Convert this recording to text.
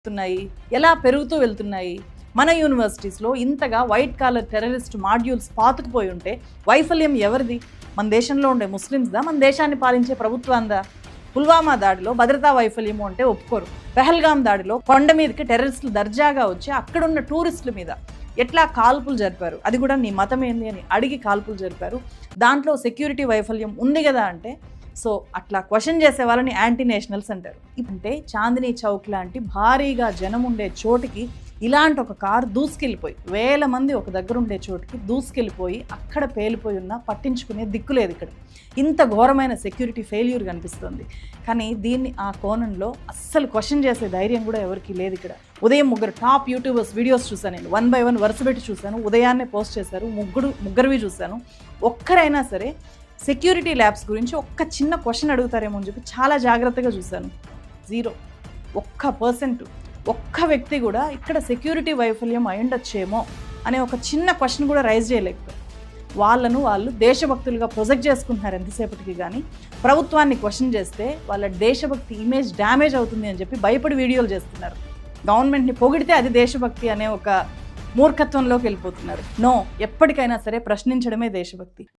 వెళ్తున్నాయి, ఎలా పెరుగుతూ వెళ్తున్నాయి. మన యూనివర్సిటీస్లో ఇంతగా వైట్ కాలర్ టెర్రరిస్ట్ మాడ్యూల్స్ పాతుకుపోయి ఉంటే వైఫల్యం ఎవరిది? మన దేశంలో ఉండే ముస్లిమ్స్దా, మన దేశాన్ని పాలించే ప్రభుత్వందా? పుల్వామా దాడిలో భద్రతా వైఫల్యము అంటే ఒప్పుకోరు. పెహల్గాం దాడిలో కొండ మీదకి టెర్రరిస్టులు దర్జాగా వచ్చి అక్కడున్న టూరిస్టుల మీద ఎట్లా కాల్పులు జరిపారు, అది కూడా నీ మతం ఏంది అని అడిగి కాల్పులు జరిపారు. దాంట్లో సెక్యూరిటీ వైఫల్యం ఉంది కదా అంటే సో అట్లా క్వశ్చన్ చేసే వాళ్ళని యాంటీ నేషనల్స్ అంటారు. అంటే చాందినీ చౌక్ లాంటి భారీగా జనం ఉండే చోటుకి ఇలాంటి ఒక కారు దూసుకెళ్ళిపోయి, వేల మంది ఒక దగ్గర ఉండే చోటుకి దూసుకెళ్ళిపోయి అక్కడ పేలిపోయి ఉన్నా పట్టించుకునే దిక్కు లేదు. ఇక్కడ ఇంత ఘోరమైన సెక్యూరిటీ ఫెయిల్యూర్ కనిపిస్తుంది. కానీ దీన్ని ఆ కోణంలో అస్సలు క్వశ్చన్ చేసే ధైర్యం కూడా ఎవరికి లేదు. ఇక్కడ ఉదయం ముగ్గురు టాప్ యూట్యూబర్స్ వీడియోస్ చూశాను, నేను 1 by 1 వరుస పెట్టి చూశాను. ఉదయాన్నే పోస్ట్ చేశారు, ముగ్గురివి చూశాను. ఒక్కరైనా సరే సెక్యూరిటీ ల్యాబ్స్ గురించి ఒక్క చిన్న క్వశ్చన్ అడుగుతారేమో అని చెప్పి చాలా జాగ్రత్తగా చూశాను. 0, 1%, ఒక్క వ్యక్తి కూడా ఇక్కడ సెక్యూరిటీ వైఫల్యం అయ్యుండొచ్చేమో అనే ఒక చిన్న క్వశ్చన్ కూడా రైజ్ చేయలేకపోయారు. వాళ్ళు దేశభక్తులుగా ప్రొజెక్ట్ చేసుకుంటున్నారు ఎంతసేపటికి. కానీ ప్రభుత్వాన్ని క్వశ్చన్ చేస్తే వాళ్ళ దేశభక్తి ఇమేజ్ డ్యామేజ్ అవుతుంది అని చెప్పి భయపడి వీడియోలు చేస్తున్నారు. గవర్నమెంట్ని పొగిడితే అది దేశభక్తి అనే ఒక మూర్ఖత్వంలోకి వెళ్ళిపోతున్నారు. నో, ఎప్పటికైనా సరే ప్రశ్నించడమే దేశభక్తి.